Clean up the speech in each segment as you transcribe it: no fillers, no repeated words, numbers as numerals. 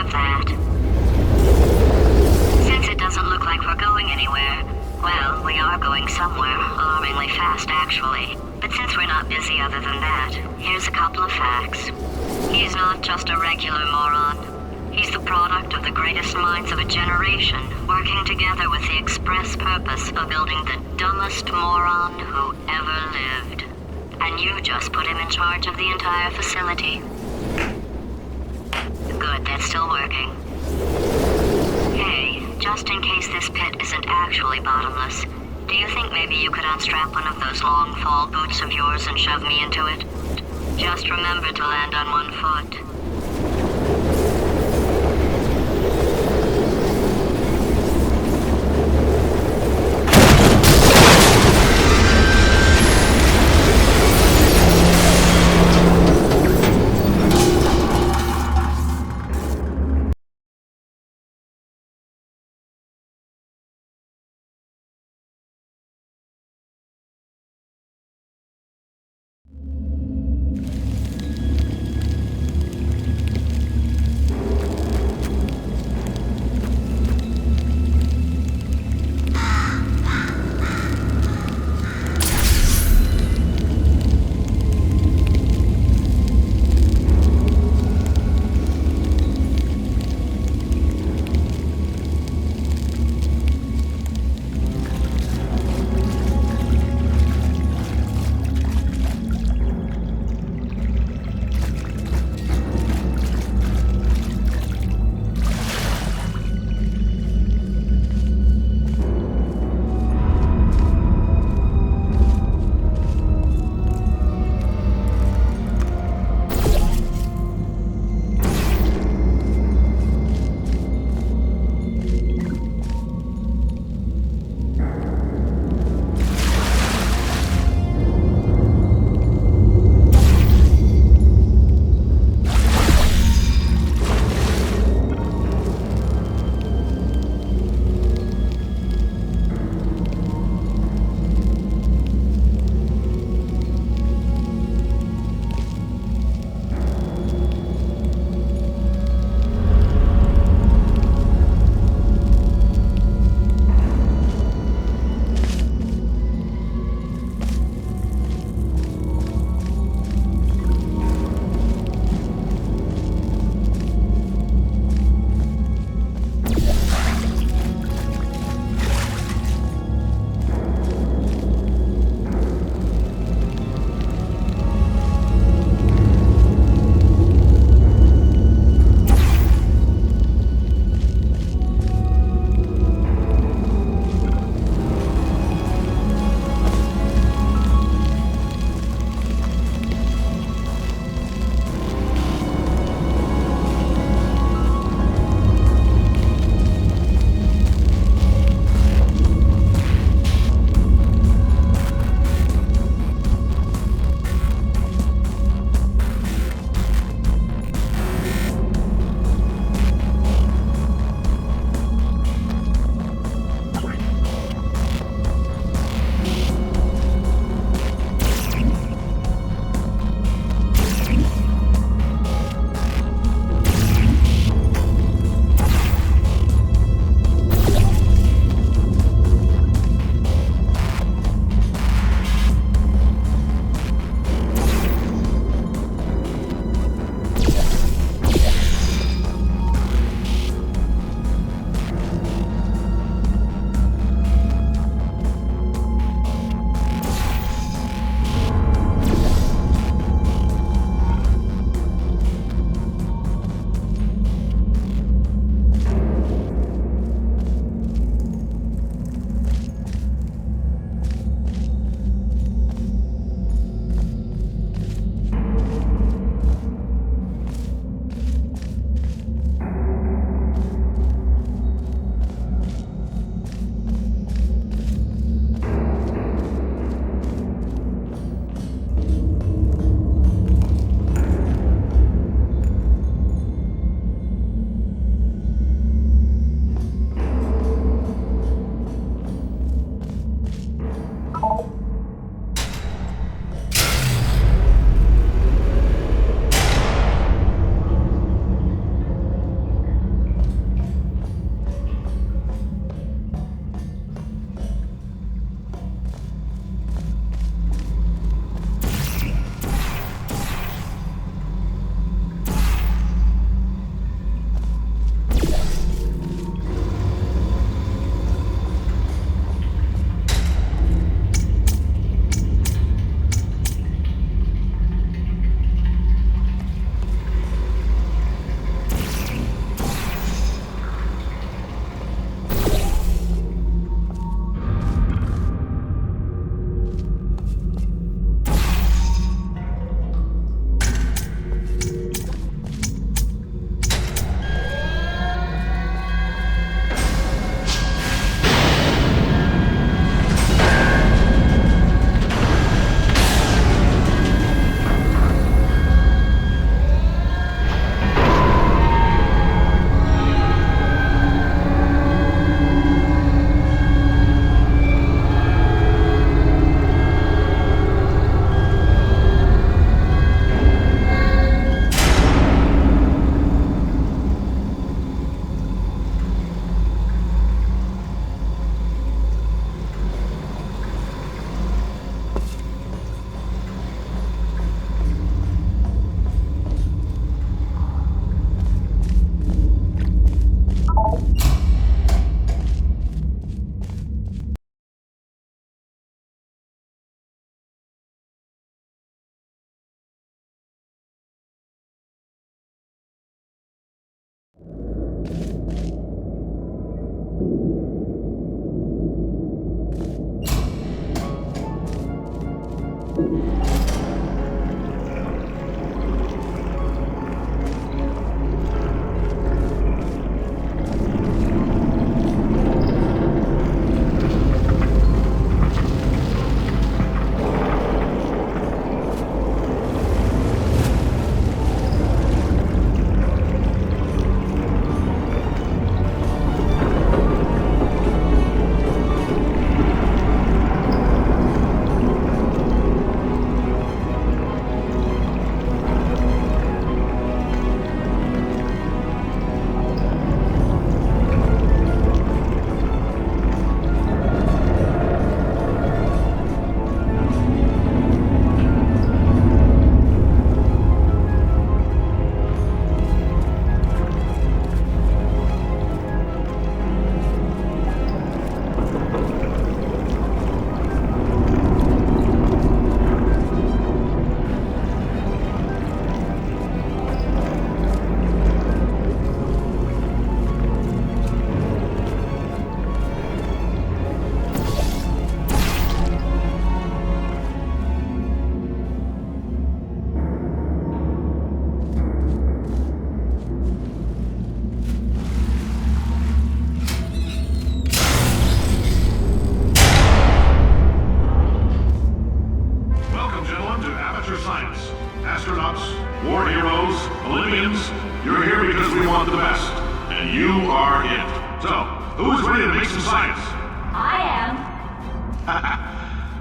about that. Since it doesn't look like we're going anywhere, well, we are going somewhere, alarmingly fast actually. But since we're not busy other than that, here's a couple of facts. He's not just a regular moron. He's the product of the greatest minds of a generation, working together with the express purpose of building the dumbest moron who ever lived. And you just put him in charge of the entire facility. Good, that's still working. Hey, just in case this pit isn't actually bottomless, do you think maybe you could unstrap one of those long fall boots of yours and shove me into it? Just remember to land on one foot.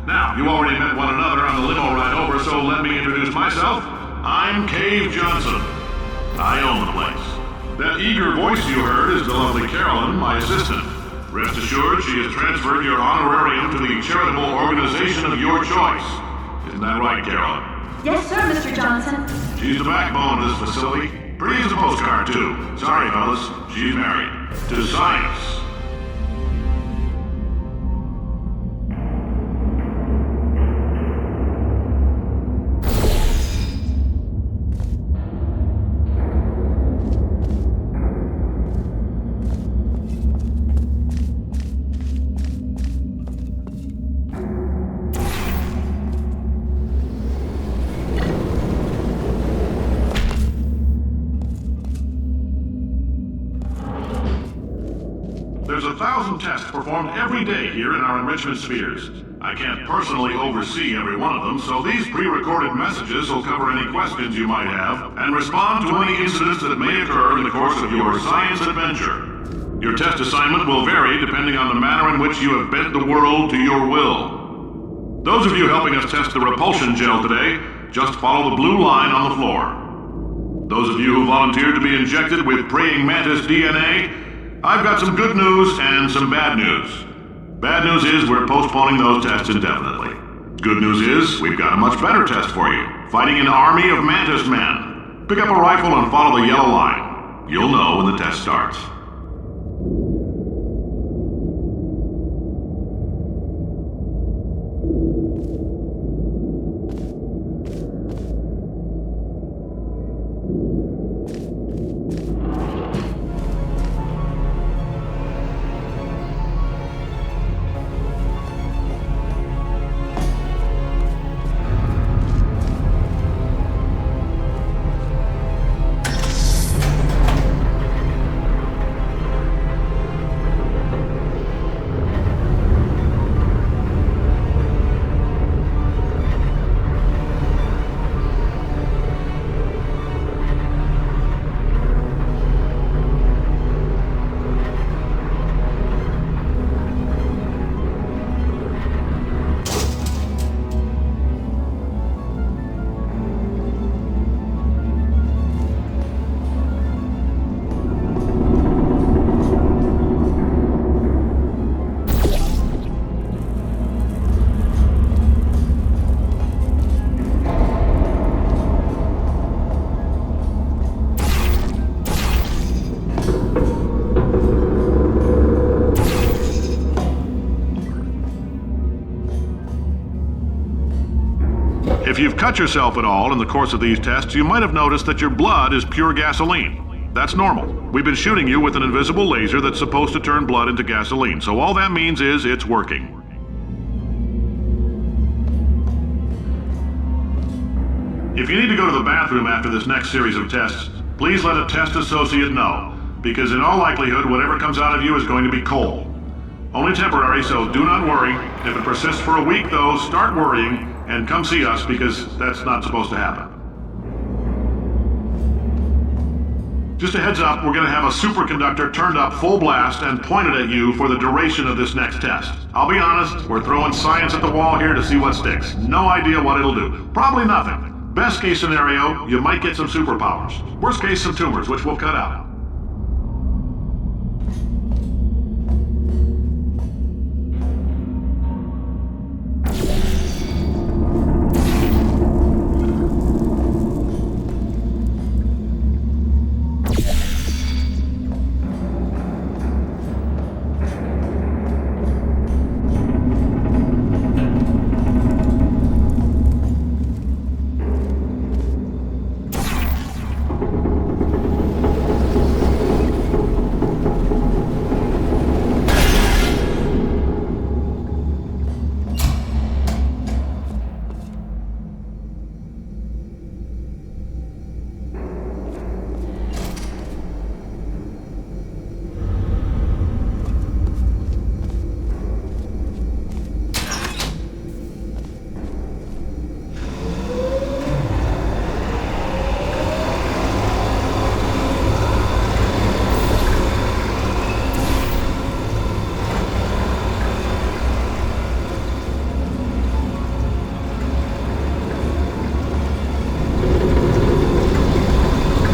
Now, you already met one another on the limo ride over, so let me introduce myself. I'm Cave Johnson. I own the place. That eager voice you heard is the lovely Carolyn, my assistant. Rest assured, she has transferred your honorarium to the charitable organization of your choice. Isn't that right, Carolyn? Yes, sir, Mr. Johnson. She's the backbone of this facility. Pretty as a postcard, too. Sorry, fellas. She's married. To science. There's 1,000 tests performed every day here in our enrichment spheres. I can't personally oversee every one of them, so these pre-recorded messages will cover any questions you might have and respond to any incidents that may occur in the course of your science adventure. Your test assignment will vary depending on the manner in which you have bent the world to your will. Those of you helping us test the repulsion gel today, just follow the blue line on the floor. Those of you who volunteered to be injected with praying mantis DNA, I've got some good news and some bad news. Bad news is we're postponing those tests indefinitely. Good news is we've got a much better test for you. Fighting an army of mantis men. Pick up a rifle and follow the yellow line. You'll know when the test starts. If you've cut yourself at all in the course of these tests, you might have noticed that your blood is pure gasoline. That's normal. We've been shooting you with an invisible laser that's supposed to turn blood into gasoline, so all that means is it's working. If you need to go to the bathroom after this next series of tests, please let a test associate know, because in all likelihood, whatever comes out of you is going to be coal. Only temporary, so do not worry. If it persists for a week, though, start worrying and come see us, because that's not supposed to happen. Just a heads up, we're going to have a superconductor turned up full blast and pointed at you for the duration of this next test. I'll be honest, we're throwing science at the wall here to see what sticks. No idea what it'll do. Probably nothing. Best case scenario, you might get some superpowers. Worst case, some tumors, which we'll cut out.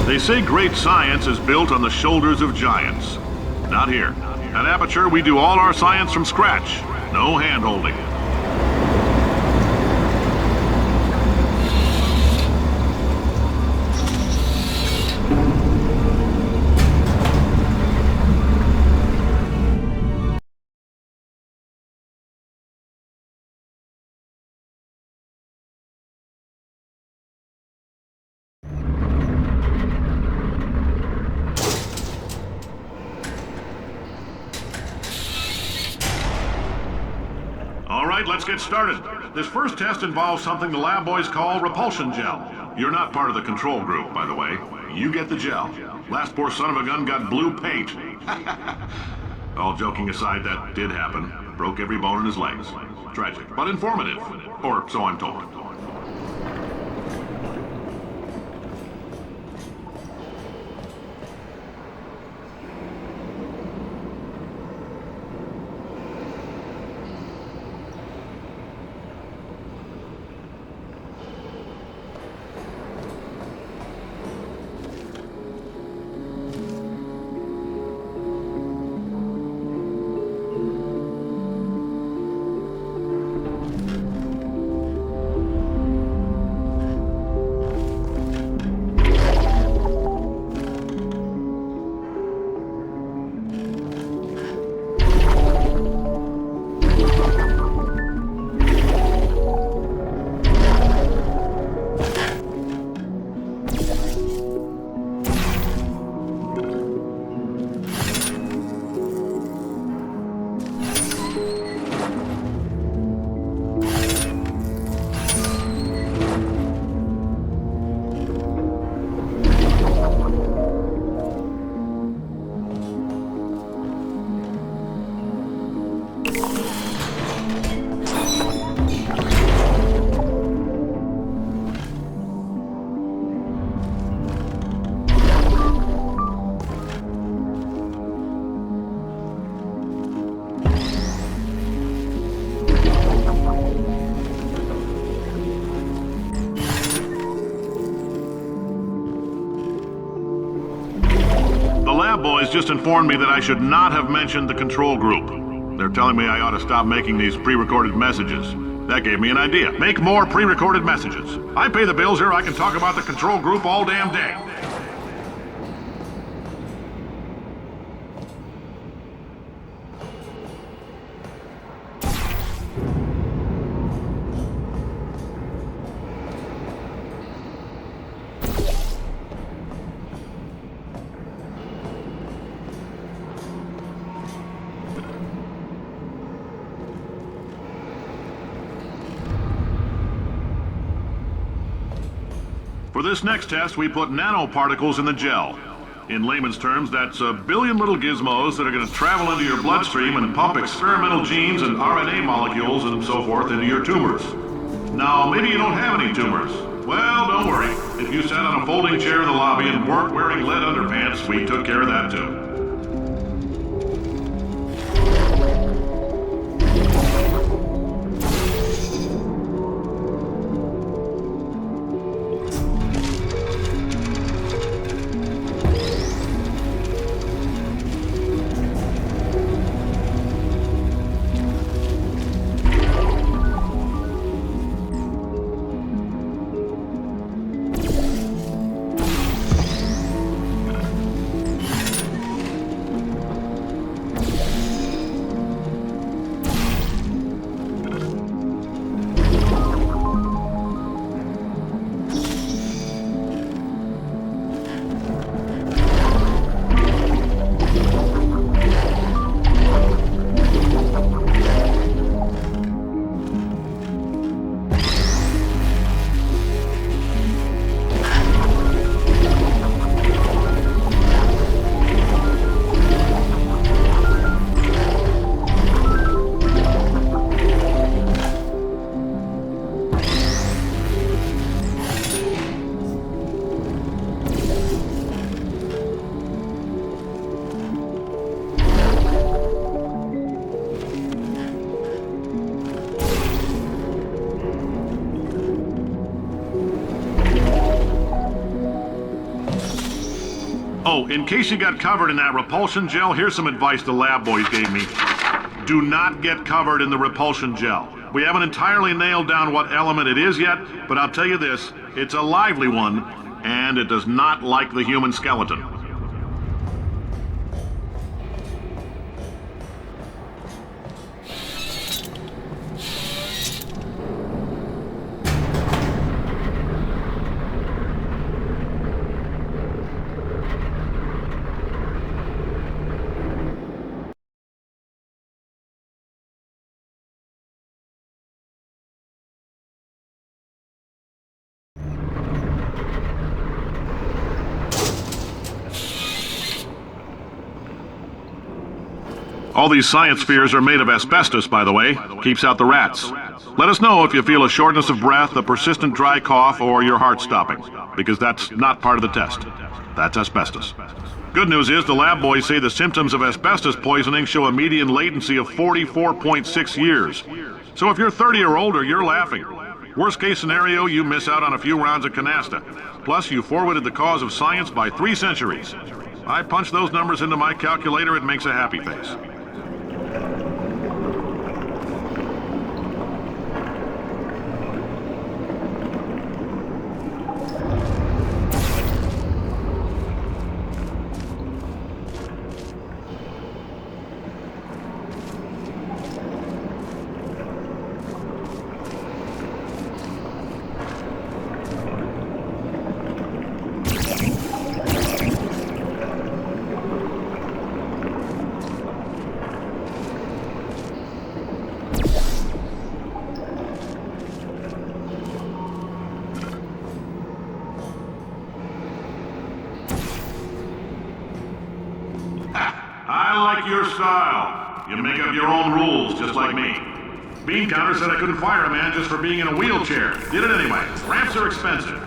They say great science is built on the shoulders of giants. Not here. At Aperture, we do all our science from scratch. No hand-holding. All right, let's get started. This first test involves something the lab boys call repulsion gel. You're not part of the control group, by the way. You get the gel. Last poor son of a gun got blue paint. All joking aside, that did happen. Broke every bone in his legs. Tragic, but informative. Or so I'm told. Boys just informed me that I should not have mentioned the control group. They're telling me I ought to stop making these pre-recorded messages. That gave me an idea. Make more pre-recorded messages. I pay the bills here, I can talk about the control group all damn day. this next test, we put nanoparticles in the gel. In layman's terms, that's a billion little gizmos that are going to travel into your bloodstream and pump experimental genes and RNA molecules and so forth into your tumors. Now, maybe you don't have any tumors. Well, don't worry. If you sat on a folding chair in the lobby and weren't wearing lead underpants, we took care of that too. Oh, in case you got covered in that repulsion gel, here's some advice the lab boys gave me. Do not get covered in the repulsion gel. We haven't entirely nailed down what element it is yet, but I'll tell you this, it's a lively one, and it does not like the human skeleton. All these science spheres are made of asbestos, by the way. Keeps out the rats. Let us know if you feel a shortness of breath, a persistent dry cough, or your heart stopping, because that's not part of the test. That's asbestos. Good news is the lab boys say the symptoms of asbestos poisoning show a median latency of 44.6 years. So if you're 30 or older, you're laughing. Worst case scenario, you miss out on a few rounds of canasta. Plus, you forwarded the cause of science by 3 centuries. I punch those numbers into my calculator, it makes a happy face. I like your style. You make up your own rules, just like me. Bean Counter said I couldn't fire a man just for being in a wheelchair. Did it anyway. Ramps are expensive.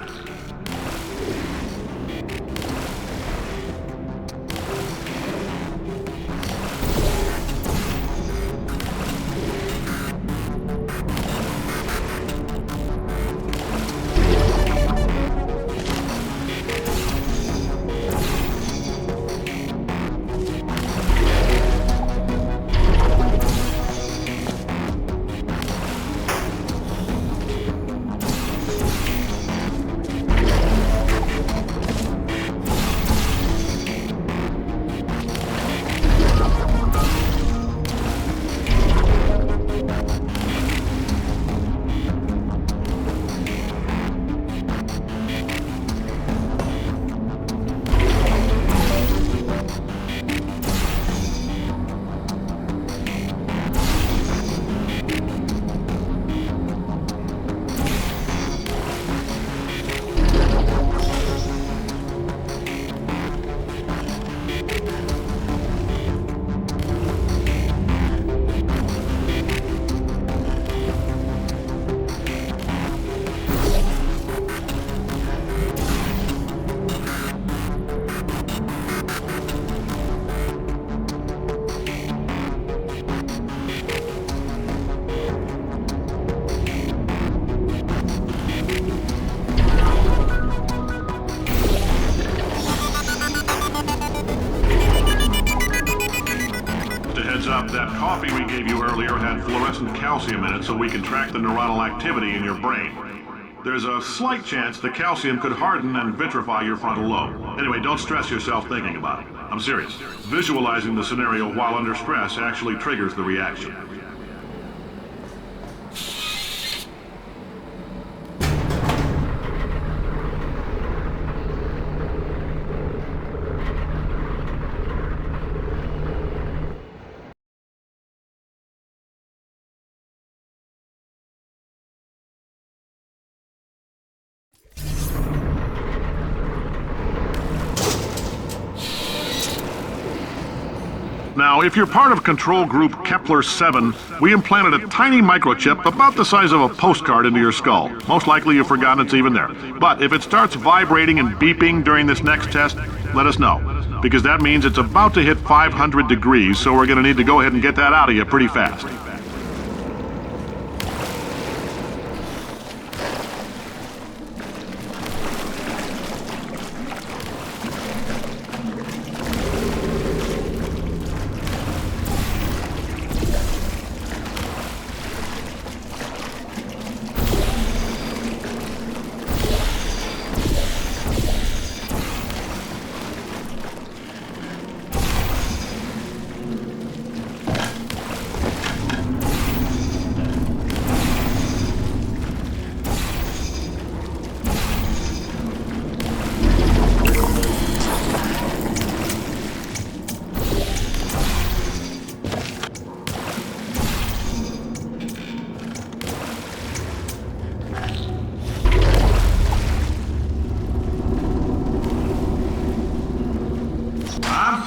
up, that coffee we gave you earlier had fluorescent calcium in it so we can track the neuronal activity in your brain. There's a slight chance the calcium could harden and vitrify your frontal lobe. Anyway, don't stress yourself thinking about it. I'm serious. Visualizing the scenario while under stress actually triggers the reaction. Now, if you're part of Control Group Kepler-7, we implanted a tiny microchip about the size of a postcard into your skull. Most likely you've forgotten it's even there. But if it starts vibrating and beeping during this next test, let us know. Because that means it's about to hit 500 degrees, so we're going to need to go ahead and get that out of you pretty fast.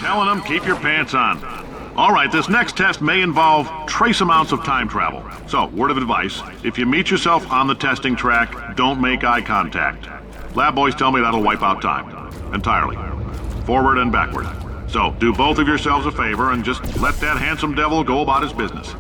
Telling them, keep your pants on. All right, this next test may involve trace amounts of time travel. So, word of advice, if you meet yourself on the testing track, don't make eye contact. Lab boys tell me that'll wipe out time. Entirely. Forward and backward. So, do both of yourselves a favor and just let that handsome devil go about his business.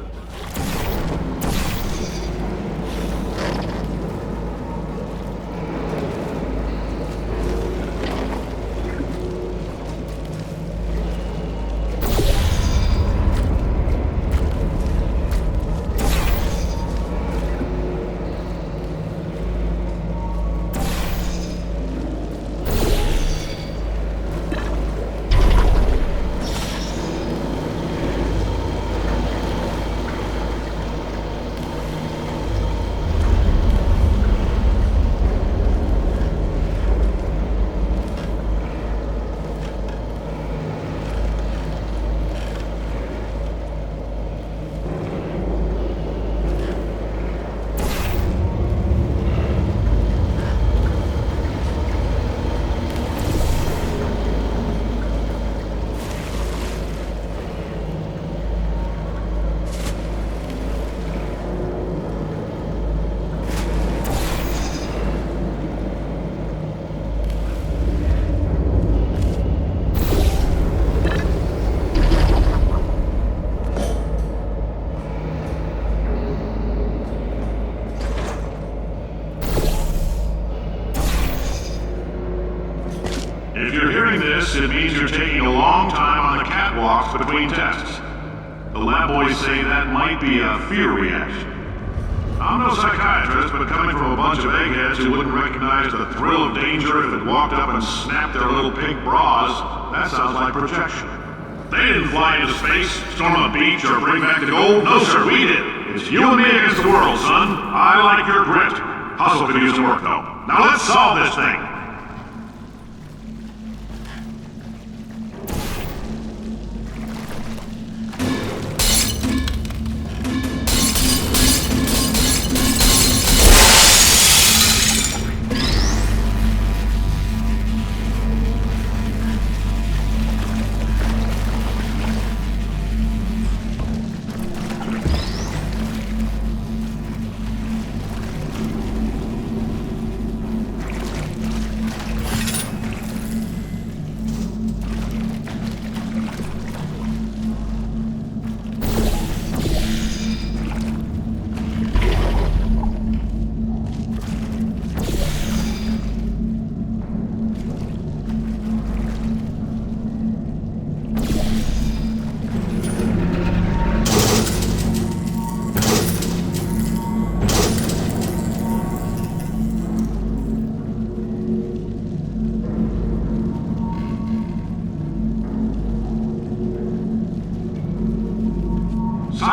If you're hearing this, it means you're taking a long time on the catwalks between tests. The lab boys say that might be a fear reaction. I'm no psychiatrist, but coming from a bunch of eggheads who wouldn't recognize the thrill of danger if it walked up and snapped their little pink bras, that sounds like projection. They didn't fly into space, storm a beach, or bring back the gold. No, sir, we did. It's you and me against the world, son. I like your grit. Hustle could use some work, though. Now let's solve this thing.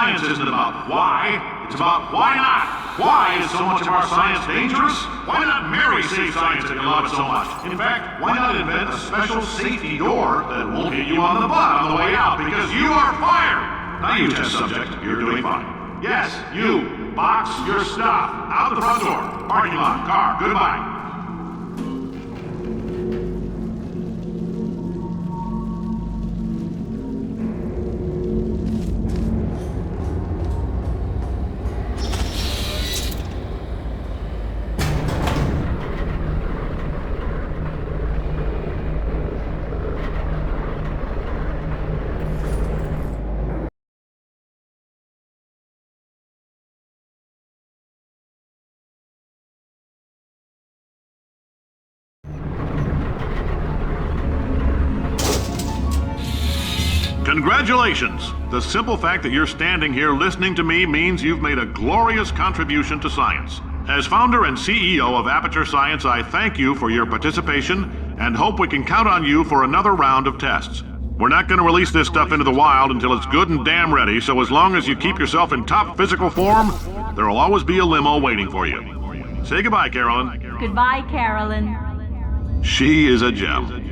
science isn't about why, it's about why not. Why is so much of our science dangerous? Why not marry safe science if you love it so much? In fact, why not invent a special safety door that won't hit you on the butt on the way out because you are fired? Now you test subject, you're doing fine. Yes, you, box your stuff, out the front door, parking lot, car, goodbye. Congratulations! The simple fact that you're standing here listening to me means you've made a glorious contribution to science. As founder and CEO of Aperture Science, I thank you for your participation and hope we can count on you for another round of tests. We're not going to release this stuff into the wild until it's good and damn ready, so as long as you keep yourself in top physical form, there'll always be a limo waiting for you. Say goodbye, Carolyn. Goodbye, Carolyn. She is a gem.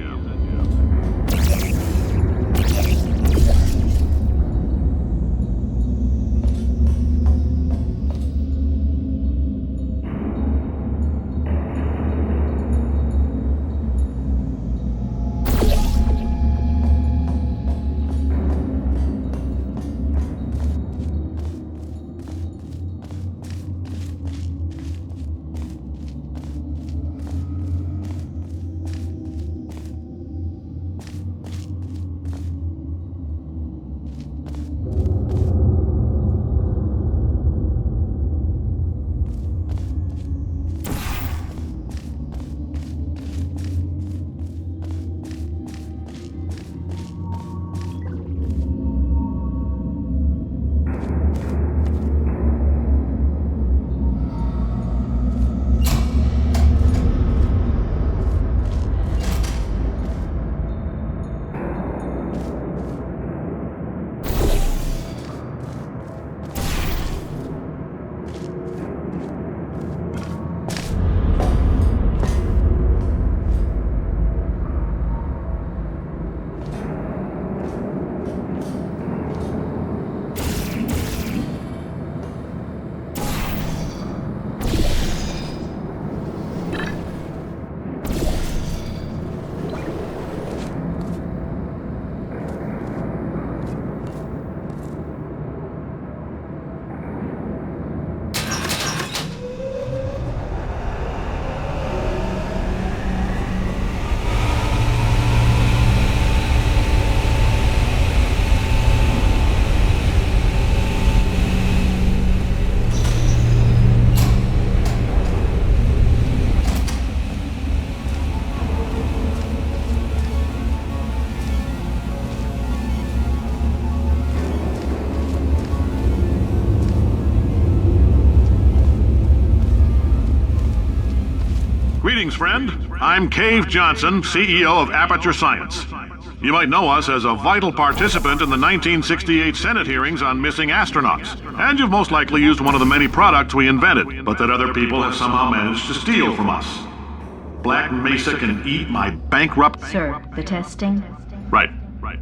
Greetings, friend. I'm Cave Johnson, CEO of Aperture Science. You might know us as a vital participant in the 1968 Senate hearings on missing astronauts. And you've most likely used one of the many products we invented, but that other people have somehow managed to steal from us. Black Mesa can eat my bankrupt... Sir, the testing? Right.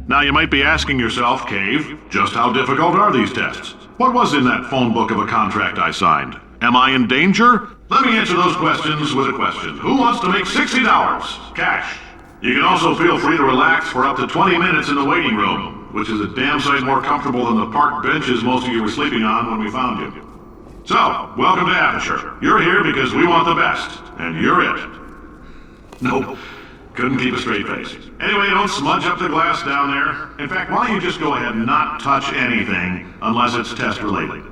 Now you might be asking yourself, Cave, just how difficult are these tests? What was in that phone book of a contract I signed? Am I in danger? Let me answer those questions with a question. Who wants to make $60? Cash. You can also feel free to relax for up to 20 minutes in the waiting room, which is a damn sight more comfortable than the park benches most of you were sleeping on when we found you. So, welcome to Aperture. You're here because we want the best, and you're it. Nope. Couldn't keep a straight face. Anyway, don't smudge up the glass down there. In fact, why don't you just go ahead and not touch anything unless it's test related.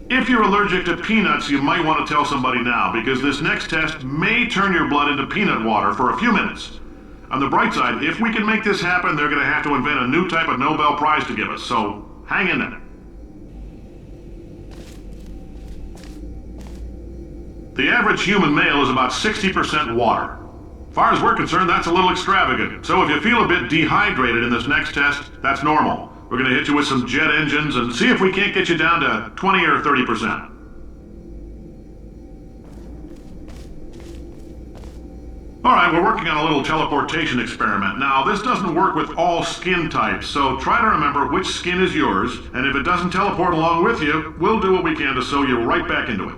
If you're allergic to peanuts, you might want to tell somebody now, because this next test may turn your blood into peanut water for a few minutes. On the bright side, if we can make this happen, they're going to have to invent a new type of Nobel Prize to give us, so hang in there. The average human male is about 60% water. far as we're concerned, that's a little extravagant. So if you feel a bit dehydrated in this next test, that's normal. We're gonna hit you with some jet engines and see if we can't get you down to 20 or 30%. Alright, we're working on a little teleportation experiment. Now, this doesn't work with all skin types, so try to remember which skin is yours, and if it doesn't teleport along with you, we'll do what we can to sew you right back into it.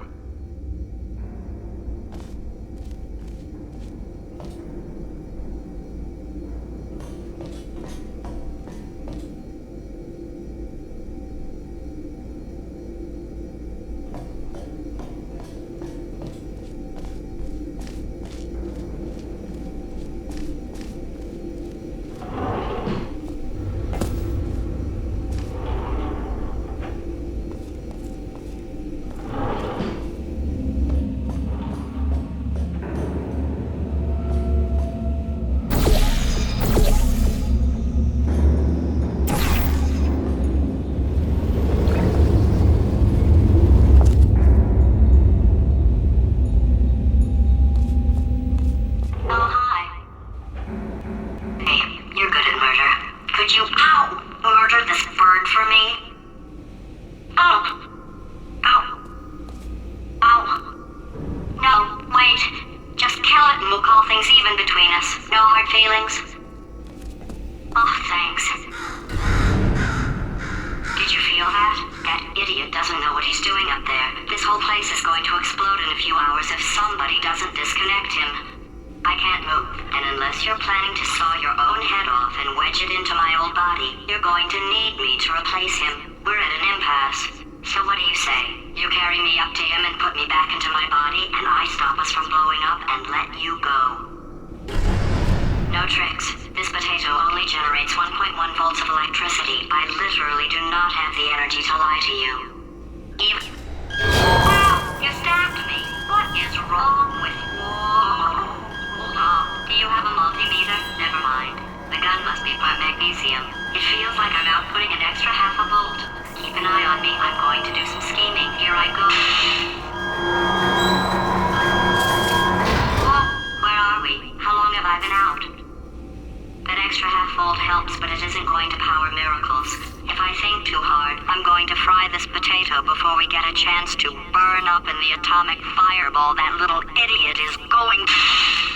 Before we get a chance to burn up in the atomic fireball that little idiot is going to...